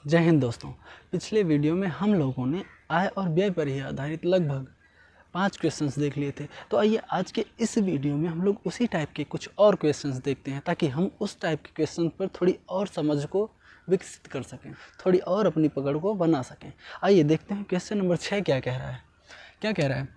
जय हिंद दोस्तों। पिछले वीडियो में हम लोगों ने आय और व्यय पर ही आधारित लगभग 5 क्वेश्चंस देख लिए थे। तो आइए आज के इस वीडियो में हम लोग उसी टाइप के कुछ और क्वेश्चंस देखते हैं, ताकि हम उस टाइप के क्वेश्चन पर थोड़ी और समझ को विकसित कर सकें, थोड़ी और अपनी पकड़ को बना सकें। आइए देखते हैं क्वेश्चन नंबर 6 क्या कह रहा है। क्या कह रहा है?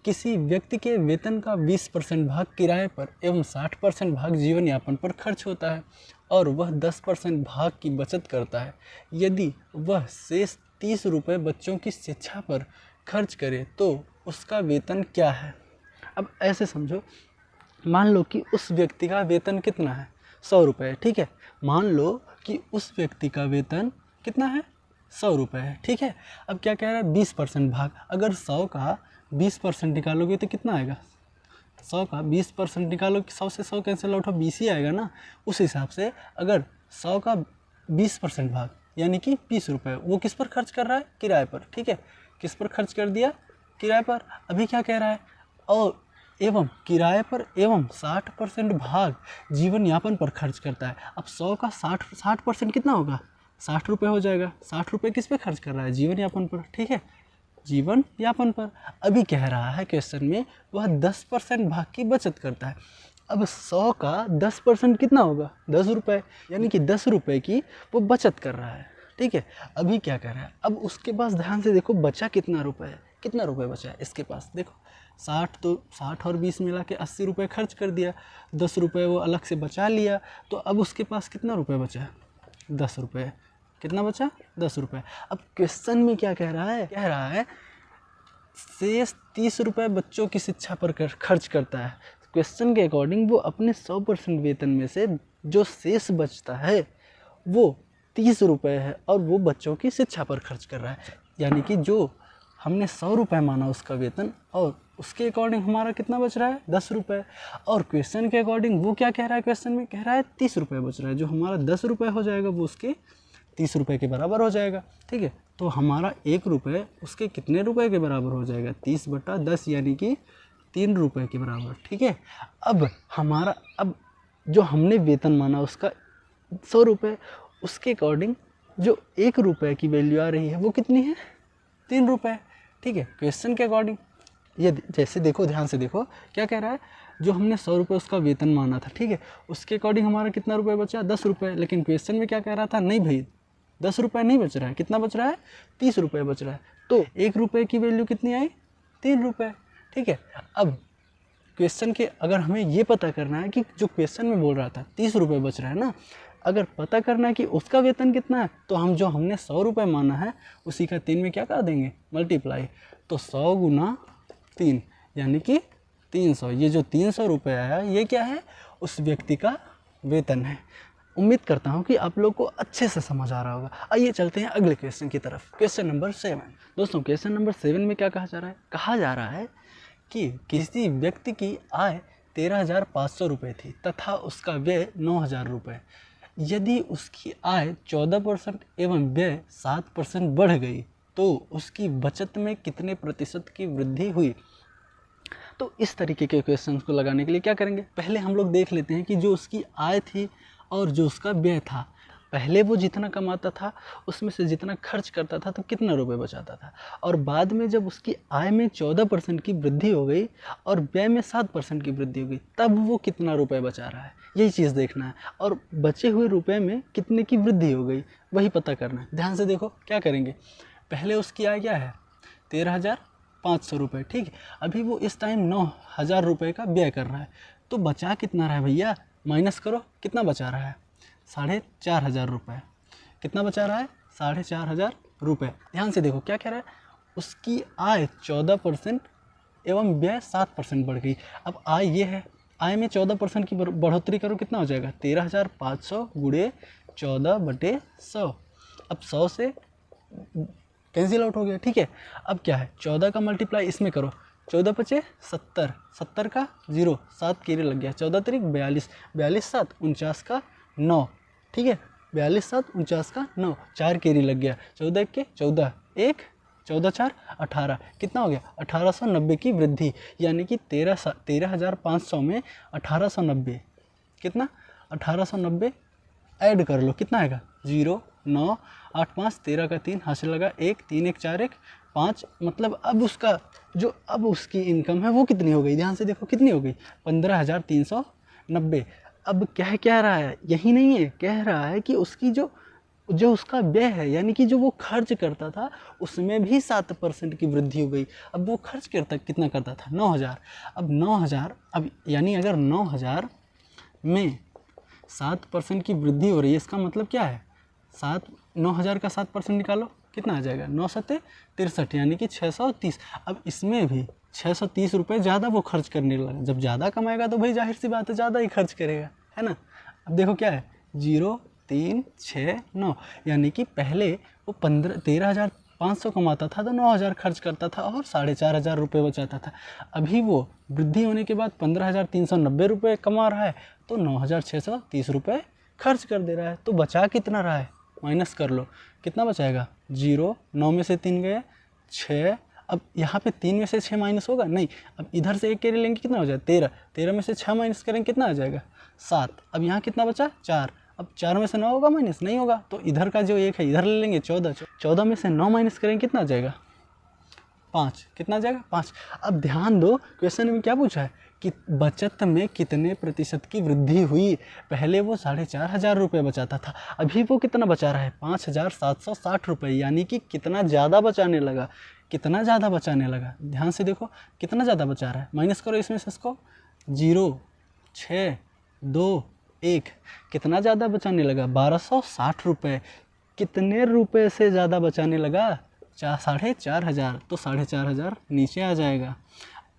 किसी व्यक्ति के वेतन का 20% भाग किराए पर एवं 60% भाग जीवन यापन पर खर्च होता है और वह 10% भाग की बचत करता है। यदि वह शेष 30 रुपये बच्चों की शिक्षा पर खर्च करे तो उसका वेतन क्या है? अब ऐसे समझो, मान लो कि उस व्यक्ति का वेतन कितना है? 100 रुपये, ठीक है। मान लो कि उस व्यक्ति का वेतन कितना है? 100 रुपये है, ठीक है। अब क्या कह रहा है? 20% भाग। अगर 100 का 20% निकालोगे तो कितना आएगा? 100 का 20% निकालोगे, 100 से 100 कैंसिल आउट हो, 20 ही आएगा ना। उस हिसाब से अगर 100 का 20% भाग यानी कि 20 रुपये, वो किस पर खर्च कर रहा है? किराए पर, ठीक है। किस पर खर्च कर दिया? किराए पर। अभी क्या कह रहा है? और एवं किराए पर एवं 60% भाग जीवन यापन पर खर्च करता है। अब 100 का 60% कितना होगा? 60 रुपये हो जाएगा। 60 रुपये किस पे खर्च कर रहा है? जीवन यापन पर, ठीक है, जीवन यापन पर। अभी कह रहा है क्वेश्चन में वह 10% भाग की बचत करता है। अब 100 का 10% कितना होगा? 10 रुपये, यानी कि 10 रुपये की वो बचत कर रहा है, ठीक है। अभी क्या कर रहा है? अब उसके पास ध्यान से देखो, बचा कितना रुपये है? कितना रुपये बचा है इसके पास? देखो 60, तो 60 और 20 मिला के 80 रुपये खर्च कर दिया, 10 रुपये वो अलग से बचा लिया। तो अब उसके पास कितना रुपये बचा है? 10 रुपये। कितना बचा? 10 रुपये। अब क्वेश्चन में क्या कह रहा है? कह रहा है शेष 30 रुपये बच्चों की शिक्षा पर खर्च करता है। क्वेश्चन के अकॉर्डिंग वो अपने 100% वेतन में से जो शेष बचता है वो 30 रुपये है और वो बच्चों की शिक्षा पर खर्च कर रहा है। यानी कि जो हमने 100 रुपये माना उसका वेतन, और उसके अकॉर्डिंग हमारा कितना बच रहा है? 10 रुपये। और क्वेश्चन के अकॉर्डिंग वो क्या कह रहा है? क्वेश्चन में कह रहा है 30 रुपये बच रहा है। जो हमारा 10 रुपये हो जाएगा वो उसके 30 रुपये के बराबर हो जाएगा, ठीक है। तो हमारा 1 रुपये उसके कितने रुपये के बराबर हो जाएगा? 30/10 यानी कि 3 रुपये के बराबर, ठीक है। अब जो हमने वेतन माना उसका 100 रुपये, उसके अकॉर्डिंग जो 1 रुपये की वैल्यू आ रही है वो कितनी है? 3 रुपये, ठीक है। क्वेश्चन के अकॉर्डिंग ये जैसे देखो, ध्यान से देखो क्या कह रहा है। जो हमने 100 रुपये उसका वेतन माना था, ठीक है, उसके अकॉर्डिंग हमारा कितना रुपये बचा? 10 रुपये। लेकिन क्वेश्चन में क्या कह रहा था? नहीं भाई, 10 रुपये नहीं बच रहा है। कितना बच रहा है? 30 रुपये बच रहा है। तो 1 रुपये की वैल्यू कितनी आई? 3 रुपये, ठीक है। अब क्वेश्चन के अगर हमें ये पता करना है कि जो क्वेश्चन में बोल रहा था 30 रुपये बच रहा है ना, अगर पता करना है कि उसका वेतन कितना है, तो हम जो हमने 100 रुपये माना है उसी का 3 में क्या कर देंगे? मल्टीप्लाई। तो 100 गुना 3 यानी कि 300। ये जो 300 रुपये आया ये क्या है? उस व्यक्ति का वेतन है। उम्मीद करता हूँ कि आप लोग को अच्छे से समझ आ रहा होगा। आइए चलते हैं अगले क्वेश्चन की तरफ। Question number 7। दोस्तों क्वेश्चन नंबर 7 में क्या कहा जा रहा है? कहा जा रहा है कि किसी व्यक्ति की आय 13,500 रुपये थी तथा उसका व्यय 9,000 रुपये। यदि उसकी आय 14% एवं व्यय 7% बढ़ गई तो उसकी बचत में कितने प्रतिशत की वृद्धि हुई? तो इस तरीके के क्वेश्चन को लगाने के लिए क्या करेंगे? पहले हम लोग देख लेते हैं कि जो उसकी आय थी और जो उसका व्यय था, पहले वो जितना कमाता था उसमें से जितना खर्च करता था तो कितना रुपए बचाता था, और बाद में जब उसकी आय में 14% की वृद्धि हो गई और व्यय में 7% की वृद्धि हो गई, तब वो कितना रुपए बचा रहा है, यही चीज़ देखना है। और बचे हुए रुपए में कितने की वृद्धि हो गई वही पता करना है। ध्यान से देखो क्या करेंगे। पहले उसकी आय क्या है? 13,500 रुपये, ठीक है। अभी वो इस टाइम 9,000 रुपये का व्यय कर रहा है, तो बचा कितना रहा है भैया? माइनस करो, कितना बचा रहा है? 4,500 रुपये। कितना बचा रहा है? 4,500 रुपये। ध्यान से देखो क्या कह रहा है? उसकी आय 14% एवं व्यय 7% बढ़ गई। अब आय ये है, आय में 14% की बढ़ोतरी करो, कितना हो जाएगा? 13,500 गुणे 14/100। अब 100 से कैंसिल आउट हो गया, ठीक है। अब क्या है? 14 का मल्टीप्लाई इसमें करो, 14 पचे 70, 70 का 0, 7 केरी लग गया, 14 तरीक 42, 42 7 49 का 9, ठीक है। 42 7 49 का 9, 4 केरी लग गया, 14 के 14, 1 14 4 18, कितना हो गया? 1890 की वृद्धि। यानी कि 13,500 में 1890, कितना? 1890 ऐड कर लो, कितना आएगा? 0 9, 8 5 13 का 3 हासिल लगा 1, 3 1 4 1 5। मतलब अब उसका जो अब उसकी इनकम है वो कितनी हो गई, ध्यान से देखो कितनी हो गई, 15,390। अब कह रहा है, यही नहीं है, कह रहा है कि उसकी जो उसका व्यय है, यानी कि जो वो खर्च करता था उसमें भी 7% की वृद्धि हो गई। अब वो खर्च करता कितना करता था, 9,000। अब 9,000, अब यानी अगर 9,000 में 7% की वृद्धि हो रही है, इसका मतलब क्या है, 9,000 का 7% निकालो, कितना आ जाएगा, 9 सत्ते 63, यानी कि 630। अब इसमें भी 630 रुपये ज़्यादा वो खर्च करने लगा। जब ज़्यादा कमाएगा तो भाई जाहिर सी बात है ज़्यादा ही खर्च करेगा, है ना। अब देखो क्या है, 0 3 6 9, यानी कि पहले वो 13,500 कमाता था तो 9,000 खर्च करता था और 4,500 रुपये बचाता था। अभी वो वृद्धि होने के बाद 15,390 रुपये कमा रहा है तो 9,630 रुपये खर्च कर दे रहा है। तो बचा कितना रहा है, माइनस कर लो, कितना बचाएगा, 0, 9 में से 3 गए 6। अब यहाँ पे 3 में से 6 माइनस होगा नहीं, अब इधर से एक कैरी लेंगे कितना हो जाएगा, 13, 13 में से 6 माइनस करेंगे कितना आ जाएगा, 7। अब यहाँ कितना बचा, 4। अब 4 में से 9 होगा माइनस, नहीं होगा, तो इधर का जो 1 है इधर ले लेंगे, 14, 14 में से 9 माइनस करेंगे कितना आ जाएगा, 5। कितना आ जाएगा, 5। अब ध्यान दो क्वेश्चन में क्या पूछा है कि बचत में कितने प्रतिशत की वृद्धि हुई। पहले वो 4,500 रुपये बचाता था, अभी वो कितना बचा रहा है, 5,760 रुपये, यानी कि कितना ज़्यादा बचाने लगा, कितना ज़्यादा बचाने लगा। ध्यान से देखो कितना ज़्यादा बचा रहा है, माइनस करो इसमें से इसको, 0 6 2 1, कितना ज़्यादा बचाने लगा, 1,260 रुपये। कितने रुपए से ज़्यादा बचाने लगा, 4,500। तो 4,500 नीचे आ जाएगा।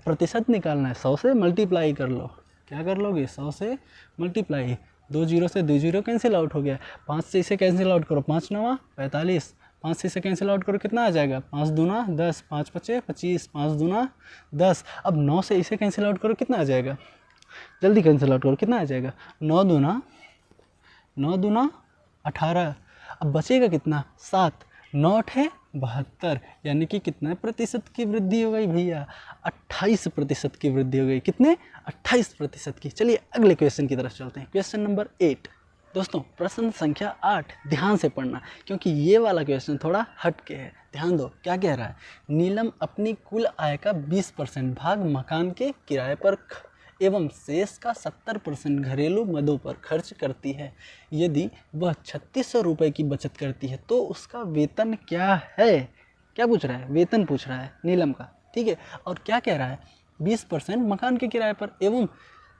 प्रतिशत निकालना है, 100 से मल्टीप्लाई कर लो। क्या कर लोगे, 100 से मल्टीप्लाई, 2 0 से 2 0 कैंसिल आउट हो गया, 5 से इसे कैंसिल आउट करो, 5 9 45, 5 से इसे कैंसिल आउट करो कितना आ जाएगा, 5 दूना 10, 5 5 25, 5 दूना 10। अब 9 से इसे कैंसिल आउट करो कितना आ जाएगा, जल्दी कैंसिल आउट करो कितना आ जाएगा, 9 दूना 18। अब बचेगा कितना, 7, 9 8 72, यानी कि कितना प्रतिशत की वृद्धि हो गई भैया, 28% की वृद्धि हो गई। कितने, 28% की। चलिए अगले क्वेश्चन की तरफ चलते हैं, क्वेश्चन नंबर 8। दोस्तों प्रश्न संख्या 8 ध्यान से पढ़ना, क्योंकि ये वाला क्वेश्चन थोड़ा हट के है। ध्यान दो क्या कह रहा है, नीलम अपनी कुल आय का 20% भाग मकान के किराए पर एवं शेष का 70% घरेलू मदों पर खर्च करती है। यदि वह 3,600 रुपये की बचत करती है तो उसका वेतन क्या है। क्या पूछ रहा है, वेतन पूछ रहा है नीलम का, ठीक है। और क्या कह रहा है, 20% मकान के किराए पर एवं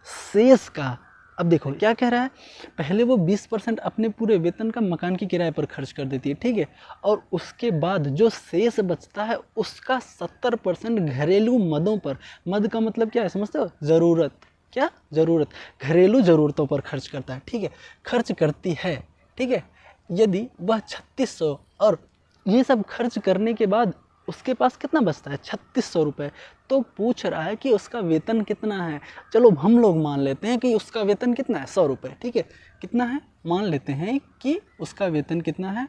शेष का। अब देखो क्या कह रहा है, पहले वो 20% अपने पूरे वेतन का मकान के किराए पर खर्च कर देती है, ठीक है। और उसके बाद जो शेष बचता है उसका 70% घरेलू मदों पर। मद का मतलब क्या है समझते हो, ज़रूरत, क्या ज़रूरत, घरेलू ज़रूरतों पर खर्च करता है, ठीक है, खर्च करती है, ठीक है। यदि वह 3,600 और ये सब खर्च करने के बाद उसके पास कितना बचता है, 3,600 रुपये। तो पूछ रहा है कि उसका वेतन कितना है। चलो हम लोग मान लेते हैं कि उसका वेतन कितना है, 100 रुपये, ठीक है। कितना है, मान लेते हैं कि उसका वेतन कितना है,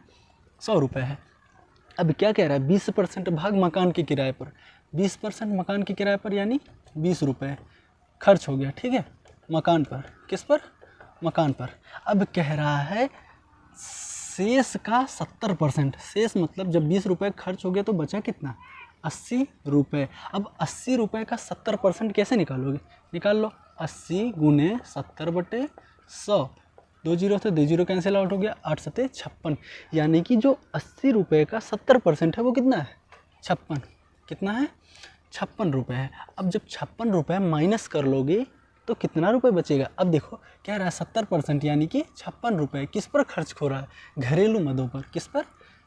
100 रुपये है। अब क्या कह रहा है, 20% भाग मकान के किराए पर, 20% मकान के किराए पर यानी 20 रुपये खर्च हो गया, ठीक है, मकान पर। किस पर, मकान पर। अब कह रहा है शेष का 70%, शेष मतलब जब 20 रुपये खर्च हो गया तो बचा कितना, 80 रुपये। अब 80 रुपये का 70% कैसे निकालोगे, निकाल लो, 80 गुने 70/100, 2 0 से 2 0 कैंसिल आउट हो गया, 8 7 56, यानी कि जो 80 रुपये का 70% है वो कितना है, 56। कितना है, 56 रुपये है। अब जब 56 रुपये माइनस कर लोगे तो कितना रुपए बचेगा। अब देखो कह रहा है 70% यानी कि 56 रुपये किस पर खर्च हो रहा है, घरेलू मदों पर। किस पर,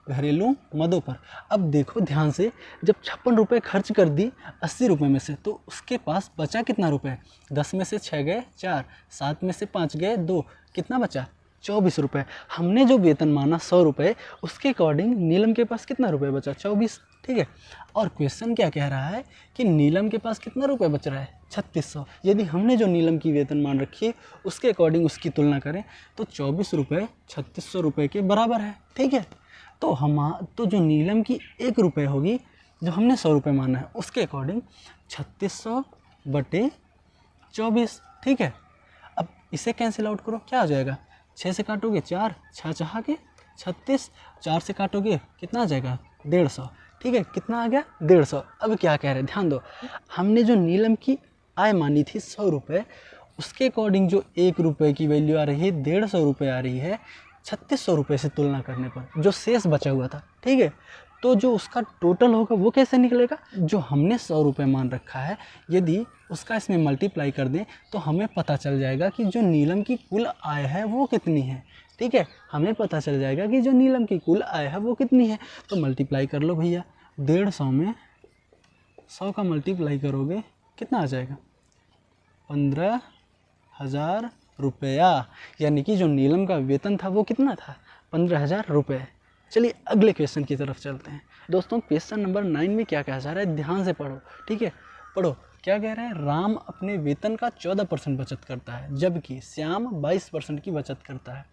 घरेलू मदों पर। अब देखो ध्यान से, जब 56 रुपये खर्च कर दी 80 रुपये में से, तो उसके पास बचा कितना रुपये, 10 में से 6 गए 4, 7 में से 5 गए 2, कितना बचा, 24 रुपये। हमने जो वेतन माना 100 रुपये, उसके अकॉर्डिंग नीलम के पास कितना रुपये बचा, 24, ठीक है। और क्वेश्चन क्या कह रहा है कि नीलम के पास कितना रुपये बच रहा है, 3,600। यदि हमने जो नीलम की वेतन मान रखी है उसके अकॉर्डिंग उसकी तुलना करें तो 24 रुपये 3,600 रुपये के बराबर है, ठीक है। तो जो नीलम की 1 रुपये होगी, जो हमने 100 रुपये माना है उसके अकॉर्डिंग 3,600/24, ठीक है। अब इसे कैंसिल आउट करो, क्या आ जाएगा, 6 से काटोगे 4, 6 6 के 36, 4 से काटोगे कितना आ जाएगा 150, ठीक है, कितना आ गया 150। अब क्या कह रहे हैं ध्यान दो, हमने जो नीलम की आय मानी थी 100 रुपये, उसके अकॉर्डिंग जो 1 रुपये की वैल्यू आ रही है 150 रुपये आ रही है 3600 रुपये से तुलना करने पर जो शेष बचा हुआ था, ठीक है। तो जो उसका टोटल होगा वो कैसे निकलेगा, जो हमने 100 रुपये मान रखा है यदि उसका इसमें मल्टीप्लाई कर दें तो हमें पता चल जाएगा कि जो नीलम की कुल आय है वो कितनी है, ठीक है। हमें पता चल जाएगा कि जो नीलम की कुल आय है वो कितनी है। तो मल्टीप्लाई कर लो भैया, 150 में 100 का मल्टीप्लाई करोगे कितना आ जाएगा 15,000 रुपया, यानी कि जो नीलम का वेतन था वो कितना था 15,000 रुपये। चलिए अगले क्वेश्चन की तरफ चलते हैं। दोस्तों क्वेश्चन नंबर 9 में क्या कहा जा रहा है, ध्यान से पढ़ो, ठीक है। पढ़ो क्या कह रहा है, राम अपने वेतन का 14% बचत करता है जबकि श्याम 22% की बचत करता है।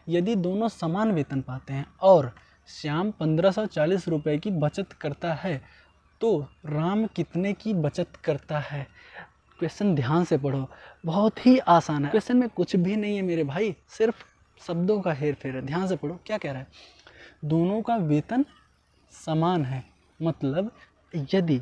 यदि दोनों समान वेतन पाते हैं और श्याम 1540 रुपये की बचत करता है तो राम कितने की बचत करता है। क्वेश्चन ध्यान से पढ़ो, बहुत ही आसान है, क्वेश्चन में कुछ भी नहीं है मेरे भाई, सिर्फ शब्दों का हेर फेर है। ध्यान से पढ़ो क्या कह रहा है, दोनों का वेतन समान है, मतलब यदि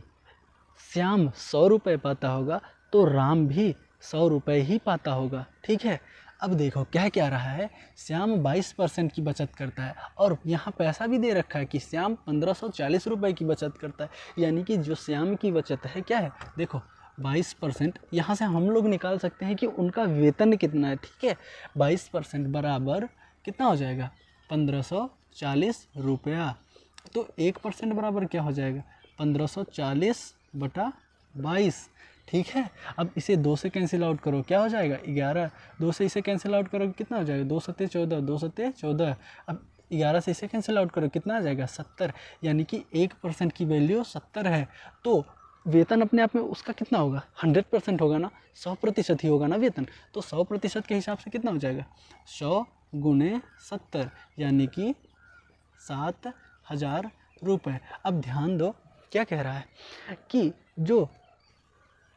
श्याम 100 रुपये पाता होगा तो राम भी 100 रुपये ही पाता होगा, ठीक है। अब देखो क्या क्या रहा है, श्याम 22% की बचत करता है और यहाँ पैसा भी दे रखा है कि श्याम 1540 रुपये की बचत करता है, यानी कि जो श्याम की बचत है क्या है, देखो 22%, यहाँ से हम लोग निकाल सकते हैं कि उनका वेतन कितना है, ठीक है। 22% बराबर कितना हो जाएगा 1540 रुपया, तो 1% बराबर क्या हो जाएगा 1540/22, ठीक है। अब इसे 2 से कैंसिल आउट करो क्या हो जाएगा 11, 2 से इसे कैंसिल आउट करोगे कितना हो जाएगा 2 सत्ते 14, 2 सत्ते 14। अब 11 से इसे कैंसिल आउट करो कितना आ जाएगा 70, यानी कि 1% की वैल्यू 70 है। तो वेतन अपने आप में उसका कितना होगा 100% होगा ना, 100% ही होगा ना वेतन, तो 100% के हिसाब से कितना हो जाएगा 100 × 70, यानी कि 7,000 रुपये। अब ध्यान दो क्या कह रहा है कि जो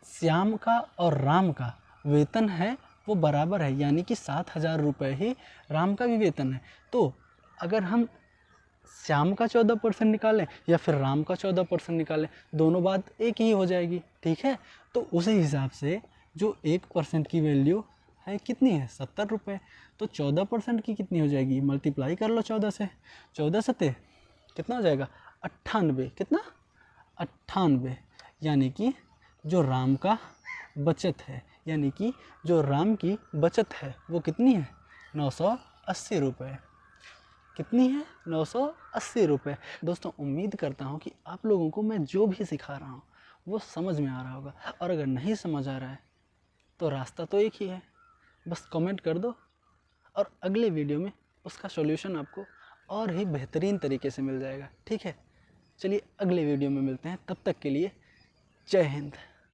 श्याम का और राम का वेतन है वो बराबर है, यानी कि 7,000 रुपये ही राम का भी वेतन है। तो अगर हम श्याम का 14% निकालें या फिर राम का 14% निकालें, दोनों बात एक ही हो जाएगी, ठीक है। तो उसी हिसाब से जो 1% की वैल्यू है कितनी है 70 रुपये, तो 14% की कितनी हो जाएगी, मल्टीप्लाई कर लो 14 से, 14 सत्ते कितना हो जाएगा 98, कितना 98, यानी कि जो राम का बचत है, यानी कि जो राम की बचत है वो कितनी है 980 रुपये, कितनी है 980 रुपये। दोस्तों उम्मीद करता हूँ कि आप लोगों को मैं जो भी सिखा रहा हूँ वो समझ में आ रहा होगा, और अगर नहीं समझ आ रहा है तो रास्ता तो एक ही है, बस कमेंट कर दो और अगले वीडियो में उसका सॉल्यूशन आपको और ही बेहतरीन तरीके से मिल जाएगा, ठीक है। चलिए अगले वीडियो में मिलते हैं, तब तक के लिए जय हिंद।